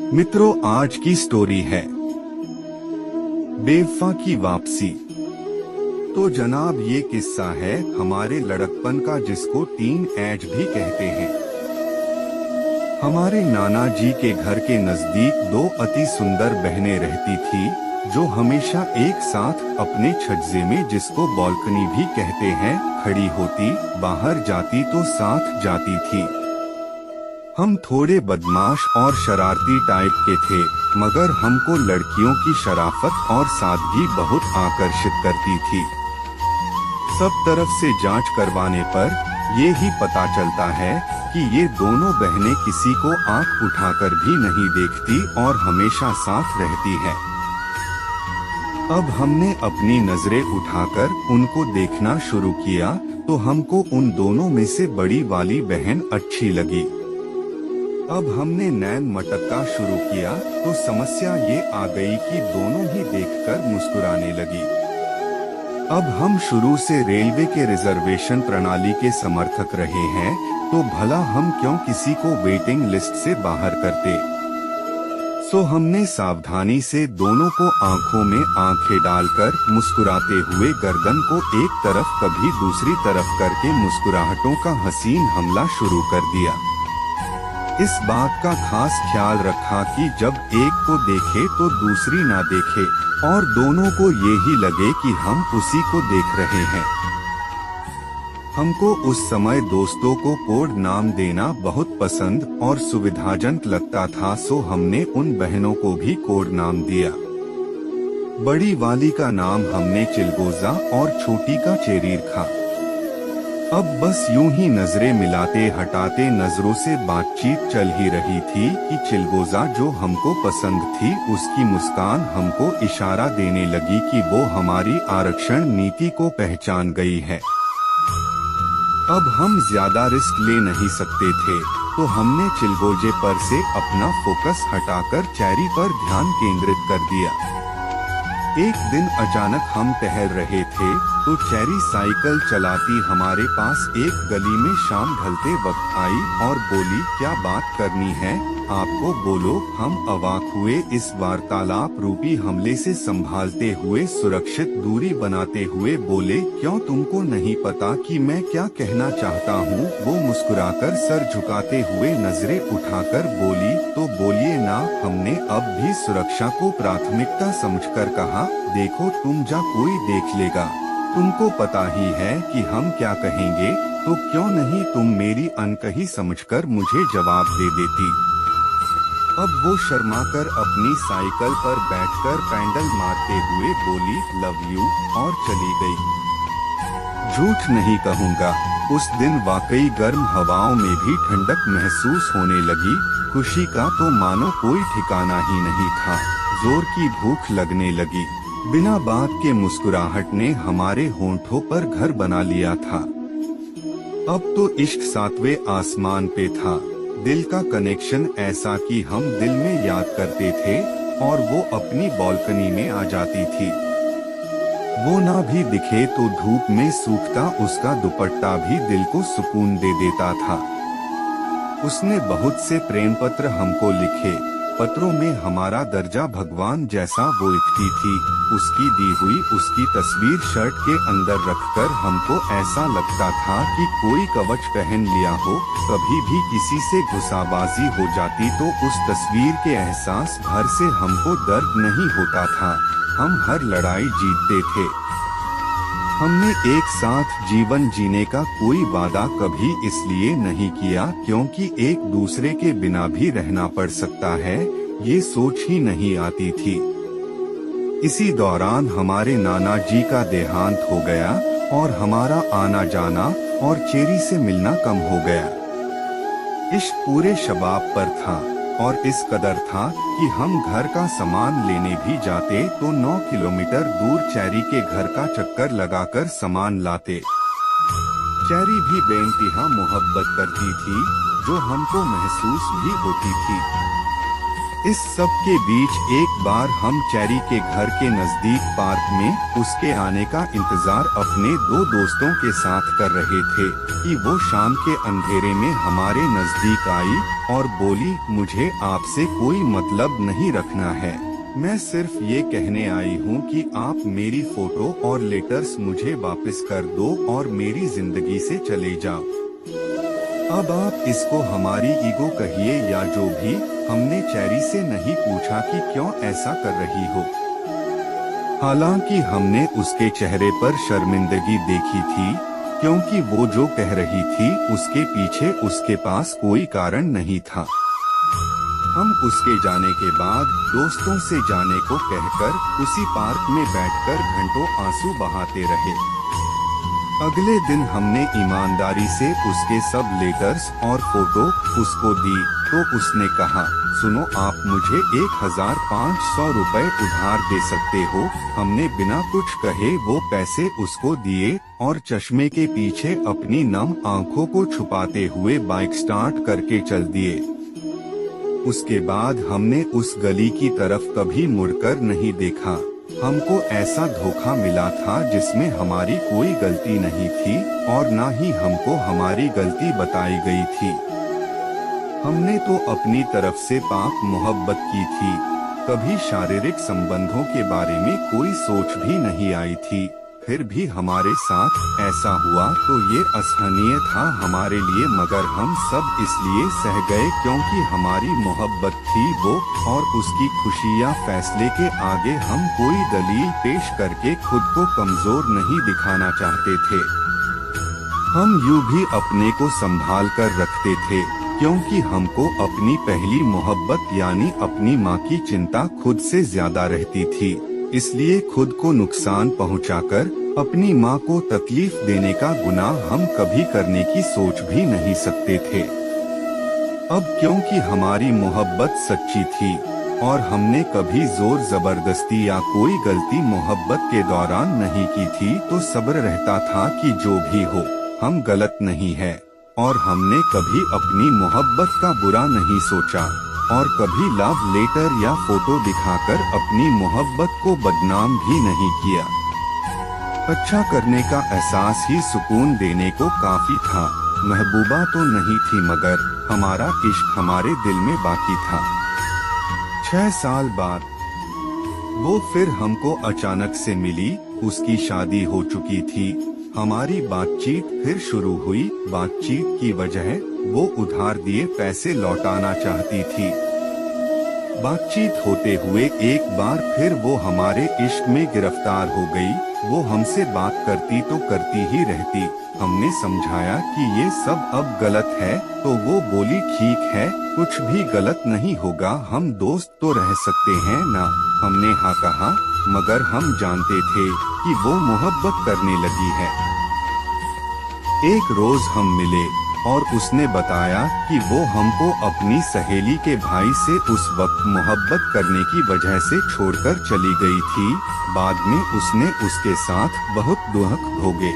मित्रों, आज की स्टोरी है बेवफा की वापसी। तो जनाब, ये किस्सा है हमारे लड़कपन का, जिसको टीन एज भी कहते हैं। हमारे नाना जी के घर के नजदीक दो अति सुंदर बहनें रहती थी, जो हमेशा एक साथ अपने छज्जे में, जिसको बालकनी भी कहते हैं, खड़ी होती, बाहर जाती तो साथ जाती थी। हम थोड़े बदमाश और शरारती टाइप के थे, मगर हमको लड़कियों की शराफत और सादगी बहुत आकर्षित करती थी। सब तरफ से जांच करवाने पर ये ही पता चलता है कि ये दोनों बहनें किसी को आंख उठाकर भी नहीं देखती और हमेशा साथ रहती है। अब हमने अपनी नजरें उठाकर उनको देखना शुरू किया तो हमको उन दोनों में से बड़ी वाली बहन अच्छी लगी। अब हमने नैन मटकना शुरू किया तो समस्या ये आ गई कि दोनों ही देखकर मुस्कुराने लगी। अब हम शुरू से रेलवे के रिजर्वेशन प्रणाली के समर्थक रहे हैं, तो भला हम क्यों किसी को वेटिंग लिस्ट से बाहर करते। सो हमने सावधानी से दोनों को आंखों में आंखें डालकर मुस्कुराते हुए गर्दन को एक तरफ कभी दूसरी तरफ करके मुस्कुराहटों का हसीन हमला शुरू कर दिया। इस बात का खास ख्याल रखा कि जब एक को देखे तो दूसरी ना देखे और दोनों को यही लगे कि हम उसी को देख रहे हैं। हमको उस समय दोस्तों को कोड नाम देना बहुत पसंद और सुविधाजनक लगता था, सो हमने उन बहनों को भी कोड नाम दिया। बड़ी वाली का नाम हमने चिलगोजा और छोटी का चेरीरखा। अब बस यूं ही नजरें मिलाते हटाते नजरों से बातचीत चल ही रही थी कि चिलगोजा, जो हमको पसंद थी, उसकी मुस्कान हमको इशारा देने लगी कि वो हमारी आरक्षण नीति को पहचान गई है। अब हम ज्यादा रिस्क ले नहीं सकते थे, तो हमने चिलगोजे पर से अपना फोकस हटाकर चेरी पर ध्यान केंद्रित कर दिया। एक दिन अचानक हम टहल रहे थे तो चेरी साइकिल चलाती हमारे पास एक गली में शाम ढलते वक्त आई और बोली, क्या बात करनी है आपको, बोलो। हम अवाक हुए इस वार्तालाप रूपी हमले से संभालते हुए सुरक्षित दूरी बनाते हुए बोले, क्यों तुमको नहीं पता कि मैं क्या कहना चाहता हूँ। वो मुस्कुराकर सर झुकाते हुए नजरें उठाकर बोली, तो बोलिए ना। हमने अब भी सुरक्षा को प्राथमिकता समझकर कहा, देखो तुम जा, कोई देख लेगा, तुमको पता ही है कि हम क्या कहेंगे, तो क्यों नहीं तुम मेरी अनकही समझकर मुझे जवाब दे देती। अब वो शर्माकर अपनी साइकिल पर बैठकर पैडल मारते हुए बोली, लव यू, और चली गई। झूठ नहीं कहूँगा, उस दिन वाकई गर्म हवाओं में भी ठंडक महसूस होने लगी। खुशी का तो मानो कोई ठिकाना ही नहीं था। जोर की भूख लगने लगी। बिना बात के मुस्कुराहट ने हमारे होंठों पर घर बना लिया था। अब तो इश्क सातवें आसमान पे था। दिल का कनेक्शन ऐसा कि हम दिल में याद करते थे और वो अपनी बालकनी में आ जाती थी। वो ना भी दिखे तो धूप में सूखता उसका दुपट्टा भी दिल को सुकून दे देता था। उसने बहुत से प्रेम पत्र हमको लिखे। पत्रों में हमारा दर्जा भगवान जैसा वो लिखती थी। उसकी दी हुई उसकी तस्वीर शर्ट के अंदर रखकर हमको ऐसा लगता था कि कोई कवच पहन लिया हो। कभी भी किसी से गुस्साबाजी हो जाती तो उस तस्वीर के एहसास भर से हमको दर्द नहीं होता था। हम हर लड़ाई जीतते थे। हमने एक साथ जीवन जीने का कोई वादा कभी इसलिए नहीं किया क्योंकि एक दूसरे के बिना भी रहना पड़ सकता है, ये सोच ही नहीं आती थी। इसी दौरान हमारे नाना जी का देहांत हो गया और हमारा आना जाना और चेरी से मिलना कम हो गया। इश्क पूरे शबाब पर था और इस कदर था कि हम घर का सामान लेने भी जाते तो 9 किलोमीटर दूर चेरी के घर का चक्कर लगाकर सामान लाते। चेरी भी बेइंतहा मोहब्बत करती थी, जो हमको महसूस भी होती थी। इस सब के बीच एक बार हम चेरी के घर के नजदीक पार्क में उसके आने का इंतजार अपने दो दोस्तों के साथ कर रहे थे कि वो शाम के अंधेरे में हमारे नजदीक आई और बोली, मुझे आपसे कोई मतलब नहीं रखना है, मैं सिर्फ ये कहने आई हूँ कि आप मेरी फोटो और लेटर्स मुझे वापस कर दो और मेरी जिंदगी से चले जाओ। अब आप इसको हमारी ईगो कहिए या जो भी, हमने चेरी से नहीं पूछा कि क्यों ऐसा कर रही हो। हालांकि हमने उसके चेहरे पर शर्मिंदगी देखी थी, क्योंकि वो जो कह रही थी उसके पीछे उसके पास कोई कारण नहीं था। हम उसके जाने के बाद दोस्तों से जाने को कहकर उसी पार्क में बैठकर घंटों आंसू बहाते रहे। अगले दिन हमने ईमानदारी से उसके सब लेटर्स और फोटो उसको दी तो उसने कहा, सुनो, आप मुझे 1500 रुपए उधार दे सकते हो। हमने बिना कुछ कहे वो पैसे उसको दिए और चश्मे के पीछे अपनी नम आंखों को छुपाते हुए बाइक स्टार्ट करके चल दिए। उसके बाद हमने उस गली की तरफ कभी मुड़कर नहीं देखा। हमको ऐसा धोखा मिला था जिसमें हमारी कोई गलती नहीं थी और न ही हमको हमारी गलती बताई गई थी। हमने तो अपनी तरफ से पाक मोहब्बत की थी, कभी शारीरिक संबंधों के बारे में कोई सोच भी नहीं आई थी। फिर भी हमारे साथ ऐसा हुआ तो ये असहनीय था हमारे लिए, मगर हम सब इसलिए सह गए क्योंकि हमारी मोहब्बत थी वो और उसकी खुशी या फैसले के आगे हम कोई दलील पेश करके खुद को कमजोर नहीं दिखाना चाहते थे। हम यूं भी अपने को संभाल कर रखते थे क्योंकि हमको अपनी पहली मोहब्बत यानी अपनी माँ की चिंता खुद से ज्यादा रहती थी। इसलिए खुद को नुकसान पहुंचाकर अपनी माँ को तकलीफ देने का गुनाह हम कभी करने की सोच भी नहीं सकते थे। अब क्योंकि हमारी मोहब्बत सच्ची थी और हमने कभी जोर जबरदस्ती या कोई गलती मोहब्बत के दौरान नहीं की थी, तो सब्र रहता था कि जो भी हो हम गलत नहीं है और हमने कभी अपनी मोहब्बत का बुरा नहीं सोचा और कभी लव लेटर या फोटो दिखाकर अपनी मोहब्बत को बदनाम भी नहीं किया। अच्छा करने का एहसास ही सुकून देने को काफी था। महबूबा तो नहीं थी मगर हमारा इश्क हमारे दिल में बाकी था। 6 साल बाद वो फिर हमको अचानक से मिली, उसकी शादी हो चुकी थी। हमारी बातचीत फिर शुरू हुई। बातचीत की वजह वो उधार दिए पैसे लौटाना चाहती थी। बातचीत होते हुए एक बार फिर वो हमारे इश्क में गिरफ्तार हो गई। वो हमसे बात करती तो करती ही रहती। हमने समझाया कि ये सब अब गलत है तो वो बोली, ठीक है, कुछ भी गलत नहीं होगा, हम दोस्त तो रह सकते हैं ना। हमने हाँ कहा, मगर हम जानते थे कि वो मोहब्बत करने लगी है। एक रोज हम मिले और उसने बताया कि वो हमको अपनी सहेली के भाई से उस वक्त मोहब्बत करने की वजह से छोड़कर चली गई थी। बाद में उसने उसके साथ बहुत दुख भोगे।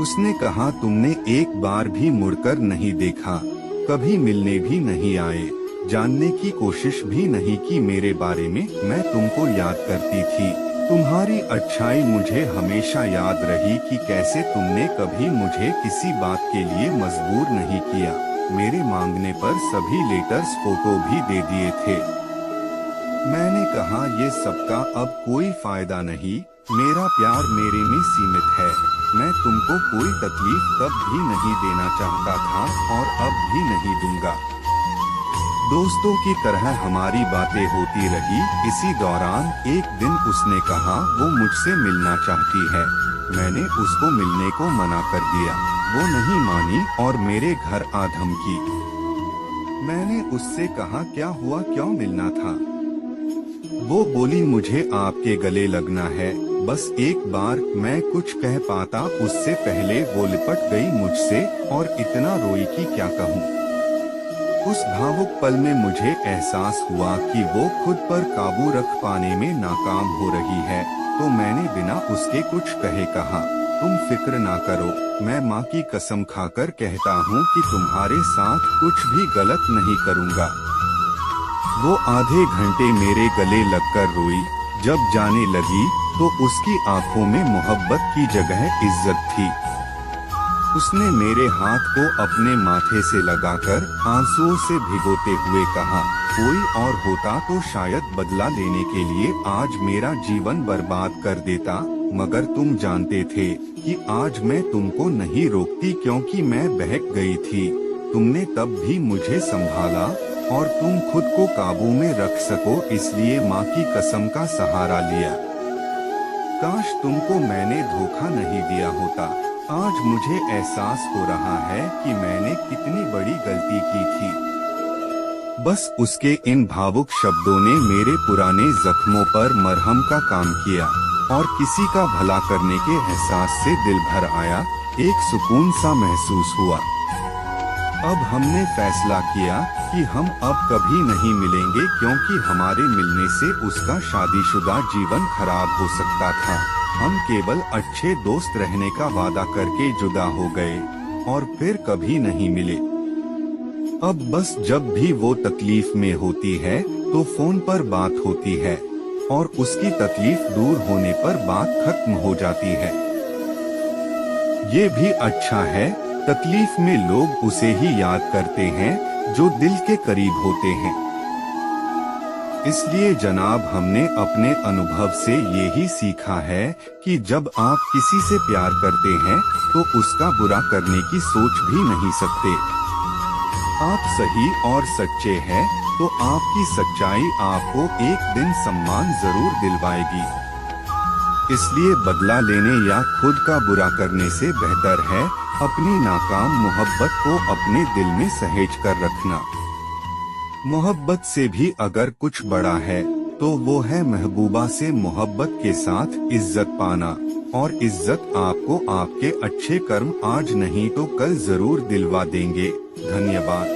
उसने कहा, तुमने एक बार भी मुड़कर नहीं देखा, कभी मिलने भी नहीं आए, जानने की कोशिश भी नहीं की मेरे बारे में। मैं तुमको याद करती थी, तुम्हारी अच्छाई मुझे हमेशा याद रही कि कैसे तुमने कभी मुझे किसी बात के लिए मजबूर नहीं किया। मेरे मांगने पर सभी लेटर्स फोटो भी दे दिए थे। मैंने कहा, ये सबका अब कोई फायदा नहीं, मेरा प्यार मेरे में सीमित है। मैं तुमको कोई तकलीफ तब भी नहीं देना चाहता था और अब भी नहीं दूंगा। दोस्तों की तरह हमारी बातें होती रही। इसी दौरान एक दिन उसने कहा वो मुझसे मिलना चाहती है। मैंने उसको मिलने को मना कर दिया। वो नहीं मानी और मेरे घर आ धमकी। मैंने उससे कहा, क्या हुआ, क्यों मिलना था? वो बोली, मुझे आपके गले लगना है, बस एक बार। मैं कुछ कह पाता उससे पहले वो लिपट गई मुझसे और इतना रोई कि क्या कहूँ। उस भावुक पल में मुझे एहसास हुआ कि वो खुद पर काबू रख पाने में नाकाम हो रही है, तो मैंने बिना उसके कुछ कहे कहा, तुम फिक्र ना करो, मैं माँ की कसम खाकर कहता हूँ कि तुम्हारे साथ कुछ भी गलत नहीं करूँगा। वो आधे घंटे मेरे गले लगकर रोई। जब जाने लगी तो उसकी आंखों में मोहब्बत की जगह इज्जत थी। उसने मेरे हाथ को अपने माथे से लगाकर आंसुओं से भिगोते हुए कहा, कोई और होता तो शायद बदला लेने के लिए आज मेरा जीवन बर्बाद कर देता, मगर तुम जानते थे कि आज मैं तुमको नहीं रोकती क्योंकि मैं बहक गई थी। तुमने तब भी मुझे संभाला और तुम खुद को काबू में रख सको इसलिए माँ की कसम का सहारा लिया। काश तुमको मैंने धोखा नहीं दिया होता। आज मुझे एहसास हो रहा है कि मैंने कितनी बड़ी गलती की थी। बस उसके इन भावुक शब्दों ने मेरे पुराने जख्मों पर मरहम का काम किया और किसी का भला करने के एहसास से दिल भर आया। एक सुकून सा महसूस हुआ। अब हमने फैसला किया कि हम अब कभी नहीं मिलेंगे क्योंकि हमारे मिलने से उसका शादीशुदा जीवन खराब हो सकता था। हम केवल अच्छे दोस्त रहने का वादा करके जुदा हो गए और फिर कभी नहीं मिले। अब बस जब भी वो तकलीफ में होती है तो फोन पर बात होती है और उसकी तकलीफ दूर होने पर बात खत्म हो जाती है। ये भी अच्छा है, तकलीफ में लोग उसे ही याद करते हैं जो दिल के करीब होते हैं। इसलिए जनाब हमने अपने अनुभव से ये ही सीखा है कि जब आप किसी से प्यार करते हैं तो उसका बुरा करने की सोच भी नहीं सकते। आप सही और सच्चे हैं तो आपकी सच्चाई आपको एक दिन सम्मान जरूर दिलवाएगी। इसलिए बदला लेने या खुद का बुरा करने से बेहतर है अपनी नाकाम मोहब्बत को अपने दिल में सहेज कर रखना। मोहब्बत से भी अगर कुछ बड़ा है तो वो है महबूबा से मोहब्बत के साथ इज्जत पाना, और इज्जत आपको आपके अच्छे कर्म आज नहीं तो कल जरूर दिलवा देंगे। धन्यवाद।